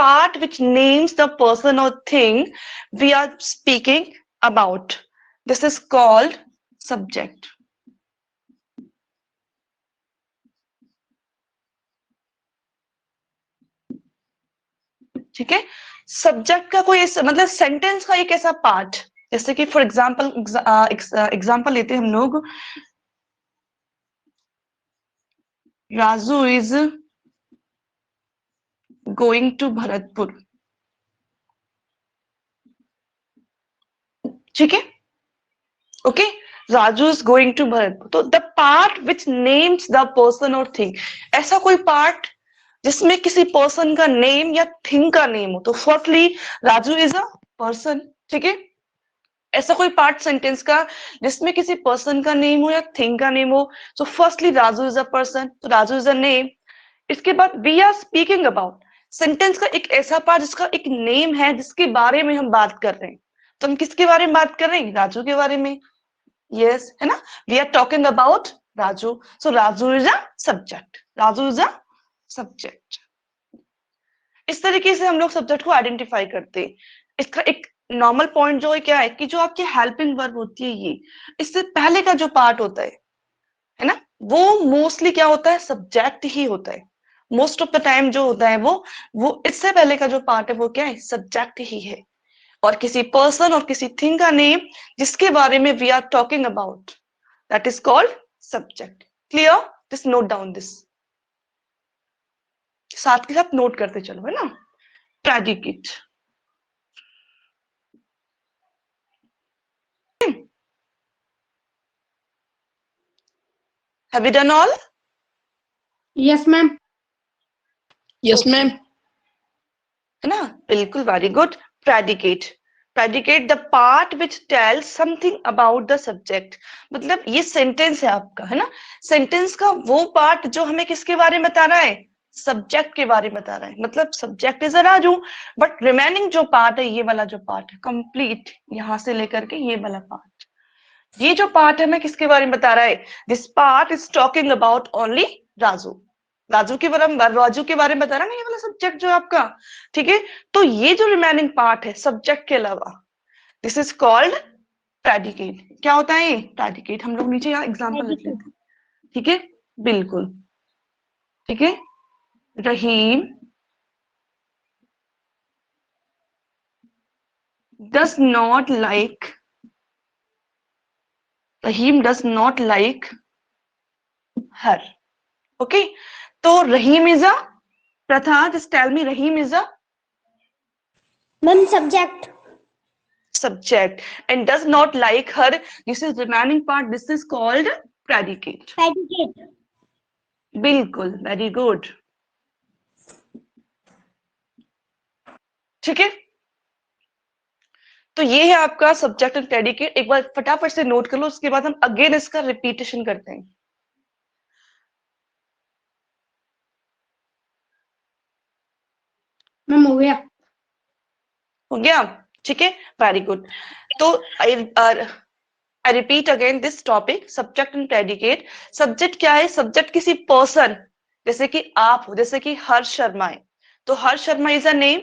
part which names the person or thing we are speaking about. This is called subject. ठीक है, subject का कोई मतलब sentence का एक ऐसा पार्ट, जैसे कि फॉर एग्जाम्पल लेते हैं हम लोग, Raju is going to Bharatpur, ठीक है, okay, Raju is going to Bharatpur, तो the part which names the person और थिंग, ऐसा कोई पार्ट जिसमें किसी पर्सन का नेम या थिंग का नेम हो, तो firstly Raju is a person, ठीक है, ऐसा कोई पार्ट सेंटेंस का जिसमें किसी पर्सन का नेम हो या थिंग का नेम हो, so firstly Raju is a person, तो राजू इज अ नेम। इसके बाद we are speaking about, sentence का एक ऐसा पार्ट जिसका एक नेम है, जिसके बारे में हम बात कर रहे हैं, तो हम किसके बारे में बात कर रहे हैं, राजू के बारे में, यस, है ना, we are talking about Raju, so Raju is a subject, Raju is a subject. इस तरीके से हम लोग सब्जेक्ट को आइडेंटिफाई करते हैं। इसका एक नॉर्मल पॉइंट जो है क्या है कि जो आपकी हेल्पिंग वर्ब होती है, ये इससे पहले का जो पार्ट होता है ना, वो मोस्टली क्या होता है, सब्जेक्ट ही होता है। मोस्ट ऑफ द टाइम जो होता है वो इससे पहले का जो पार्ट है वो क्या है, सब्जेक्ट ही है, और किसी पर्सन और किसी थिंग का नेम जिसके बारे में we are talking about, that is called subject. Clear, just note down this, साथ के साथ नोट करते चलो, है ना। Predicate, have you done all? Yes, ma'am. Yes, ma'am. है ना, बिल्कुल, very good. Predicate, predicate the part which tells something about the subject, मतलब ये सेंटेंस है आपका, है ना, सेंटेंस का वो पार्ट जो हमें किसके बारे में बता रहा है, सब्जेक्ट के बारे में बता रहा है, मतलब subject is a Raju, but remaining जो पार्ट है, ये वाला जो पार्ट है कंप्लीट, यहां से लेकर के ये वाला पार्ट, ये जो पार्ट है, मैं किसके बारे में बता रहा है, this part is talking about only Raju, Raju के बारे में बता रहा है ना, ये वाला सब्जेक्ट जो है आपका, ठीक है। तो ये जो रिमेनिंग पार्ट है सब्जेक्ट के अलावा, दिस इज कॉल्ड प्रेडिकेट। क्या होता है ये प्रेडिकेट, हम लोग नीचे यहाँ एग्जांपल लिख लेते हैं, ठीक है, बिल्कुल, ठीक है। रहीम does not like, Rahim does not like her, okay, तो रहीम इज अ, प्रथा just tell me, Rahim is a Ma'am, subject. subject, and does not like her, this is remaining part, this is called predicate। Predicate. बिल्कुल, very good, ठीक है। तो ये है आपका subject and predicate, एक बार फटाफट से नोट कर लो, उसके बाद हम अगेन इसका रिपीटेशन करते हैं। मैम हो गया, हो गया, ठीक है, वेरी गुड। तो I repeat again this topic, subject and predicate. Subject क्या है, सब्जेक्ट किसी पर्सन, जैसे कि आप हो, जैसे कि हर्ष शर्मा है, तो हर्ष शर्मा इज अ नेम।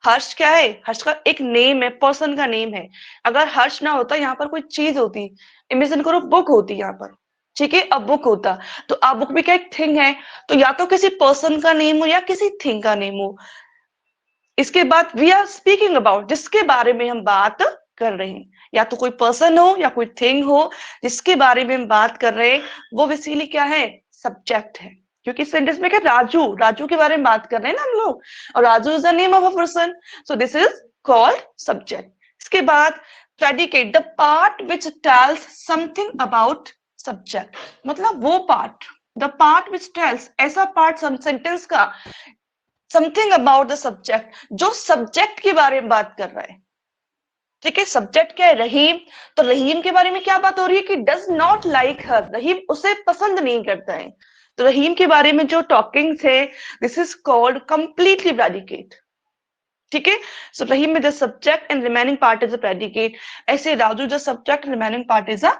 हर्ष क्या है, हर्ष का एक नेम है, पर्सन का नेम है। अगर हर्ष ना होता, यहाँ पर कोई चीज होती, इमेजिन करो बुक होती यहाँ पर, ठीक है, अब बुक होता, तो अब बुक भी क्या एक थिंग है, तो या तो किसी पर्सन का नेम हो या किसी थिंग का नेम हो। इसके बाद वी आर स्पीकिंग अबाउट, जिसके बारे में हम बात कर रहे हैं, या तो कोई पर्सन हो या कोई थिंग हो, जिसके बारे में हम बात कर रहे हैं, वो बेसिकली क्या है, सब्जेक्ट है। क्योंकि सेंटेंस में क्या, राजू, राजू के बारे में बात कर रहे हैं ना हम लोग, और Raju is the name of a person, so this is called subject. इसके बाद predicate, the part which tells something about subject, मतलब वो part, the part which tells, ऐसा पार्ट सेंटेंस का समथिंग अबाउट द सब्जेक्ट, जो सब्जेक्ट के बारे में बात कर रहा है, ठीक है। सब्जेक्ट क्या है, रहीम, तो रहीम के बारे में क्या बात हो रही है कि डज नॉट लाइक हर, रहीम उसे पसंद नहीं करता है, तो रहीम के बारे में जो टॉकिंग थे, this is called completely predicate, ठीक है। सो रहीम में the subject and remaining part is a predicate, ऐसे Raju the subject, remaining part is a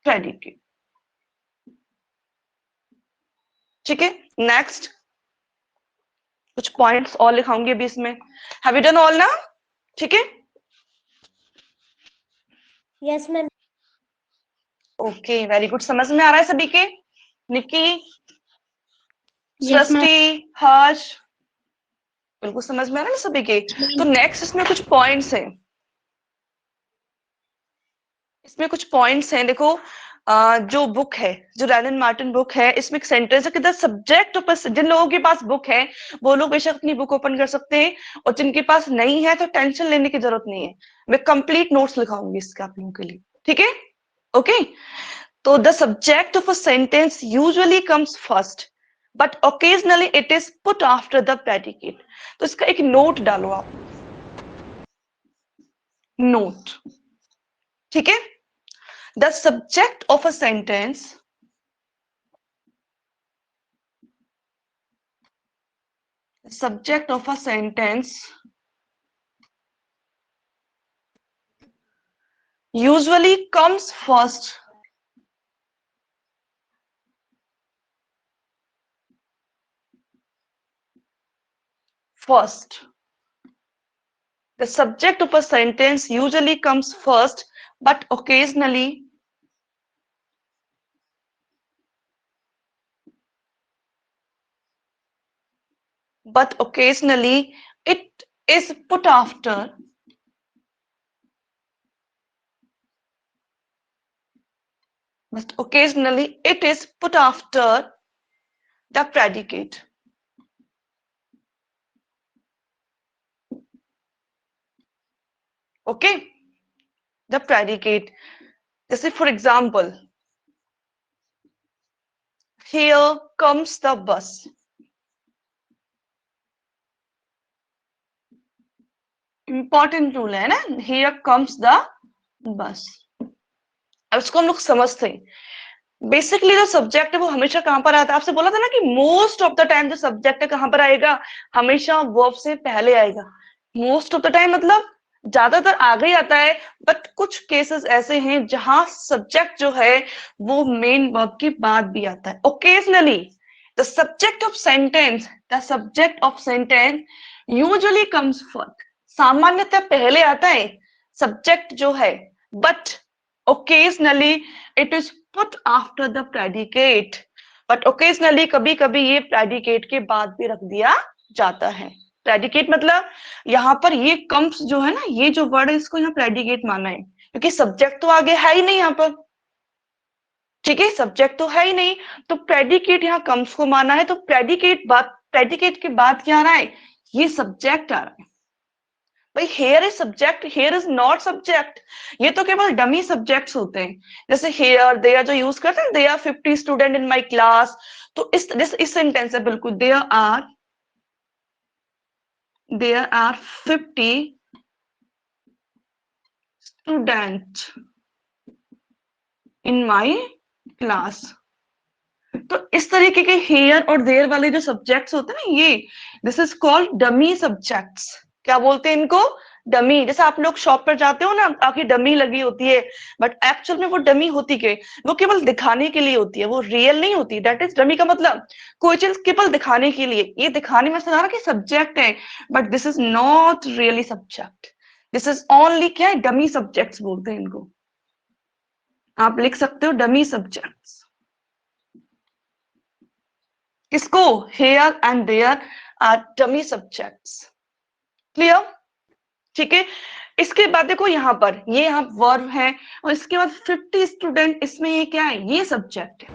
predicate, ठीक है। नेक्स्ट कुछ पॉइंट्स और लिखाऊंगी अभी इसमें. हैव यू डन ऑल ना? ठीक है. Yes, ma'am. Okay, very good. समझ में आ रहा है सभी के? Nikki, Yes, ma'am. सृष्टि, हर्ष, बिल्कुल समझ में आ रहा है ना सभी के? तो नेक्स्ट इसमें कुछ पॉइंट्स हैं. इसमें कुछ पॉइंट्स हैं. देखो, जो बुक है, जो रैलन मार्टिन बुक है, इसमें एक सेंटेंस है कि द सब्जेक्ट ऑफ, जिन लोगों के पास बुक है वो लोग बेशक अपनी बुक ओपन कर सकते हैं, और जिनके पास नहीं है तो टेंशन लेने की जरूरत नहीं है. मैं कंप्लीट नोट्स लिखाऊंगी इसके आप लोगों के लिए. ठीक है? ओके. तो the subject of a sentence usually comes first but occasionally it is put after the predicate. तो इसका एक नोट डालो आप. नोट. ठीक है? The subject of a sentence usually comes first the subject of a sentence usually comes first but occasionally it is put after the predicate. Okay, the predicate. जैसे for example, here comes the bus. Important rule है ना, here comes the bus. अब इसको हम लोग समझते हैं. Basically जो सब्जेक्ट है वो हमेशा कहां पर आता है? आपसे बोला था ना कि मोस्ट ऑफ द टाइम जो सब्जेक्ट है कहां पर आएगा? हमेशा वर्ब से पहले आएगा. मोस्ट ऑफ द टाइम मतलब ज्यादातर आगे ही आता है, बट कुछ केसेस ऐसे हैं जहां सब्जेक्ट जो है वो मेन वर्ब के बाद भी आता है. Occasionally the subject of sentence usually comes first. सामान्यतः पहले आता है सब्जेक्ट जो है, but occasionally it is put after the predicate. But occasionally कभी कभी ये प्रेडिकेट के बाद भी रख दिया जाता है. प्रेडिकेट मतलब यहाँ पर ये कम्स जो है ना, ये जो वर्ड है इसको यहाँ प्रेडिकेट माना है, क्योंकि सब्जेक्ट तो आगे है ही नहीं यहाँ पर. ठीक है, सब्जेक्ट तो है ही नहीं, तो प्रेडिकेट यहाँ कम्स को माना है. तो प्रेडिकेट के बाद क्या आ रहा है? ये सब्जेक्ट आ रहा है. भाई here is subject, here is not subject. ये तो केवल डमी सब्जेक्ट्स होते हैं. जैसे here, there जो यूज करते हैं, there are 50 student in my class. तो इस सेंटेंस है बिल्कुल, there are 50 student in my class. तो इस तरीके के here और there वाले जो सब्जेक्ट्स होते हैं ना, ये this is called dummy subjects. क्या बोलते हैं इनको? डमी. जैसे आप लोग शॉप पर जाते हो ना, आपकी डमी लगी होती है, बट एक्चुअल में वो डमी होती है, वो केवल दिखाने के लिए होती है, वो रियल नहीं होती. दैट इज डमी का मतलब कोई चीज केवल दिखाने के लिए. ये दिखाने में से रहा कि सब्जेक्ट है, but this is not really subject. This is only क्या है? डमी सब्जेक्ट्स बोलते हैं इनको. आप लिख सकते हो डमी सब्जेक्ट्स. किसको? Here and there are dummy subjects. Clear? ठीक है. इसके बाद देखो यहाँ पर, ये यहाँ वर्ब है, और इसके बाद 50 स्टूडेंट, इसमें ये क्या है? ये सब्जेक्ट है.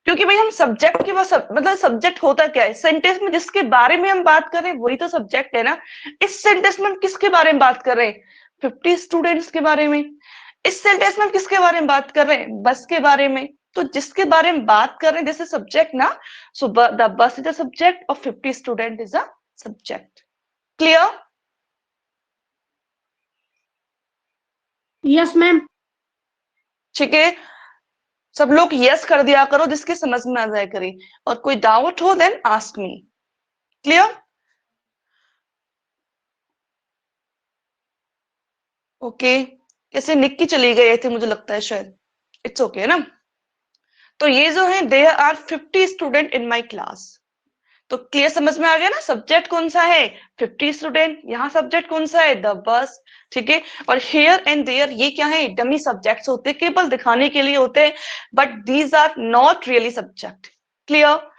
क्योंकि भाई हम सब्जेक्ट के बाद मतलब सब्जेक्ट होता क्या है? सेंटेंस में जिसके बारे में हम बात कर रहे हैं वही तो सब्जेक्ट है ना. इस सेंटेंस में हम किसके बारे में बात कर रहे हैं? 50 स्टूडेंट्स के बारे में. इस सेंटेंस में हम किसके बारे में बात कर रहे हैं? बस के बारे में. तो जिसके बारे में बात कर रहे हैं जैसे सब्जेक्ट ना, so the bus is a subject और 50 student is a subject. Clear? Yes, ma'am. ठीक है. सब लोग यस कर दिया करो जिसके समझ में आ जाए करे, और कोई डाउट हो then ask me. Clear? Okay. कैसे निक्की चली गई थी मुझे लगता है शायद. इट्स ओके ना. तो ये जो है there are 50 student in my class. तो क्लियर समझ में आ गया ना, सब्जेक्ट कौन सा है 50 स्टूडेंट, यहाँ सब्जेक्ट कौन सा है द बस, ठीक है। और हियर एंड देयर ये क्या है, डमी सब्जेक्ट्स होते हैं, केवल दिखाने के लिए होते हैं, but these are not really subject. Clear?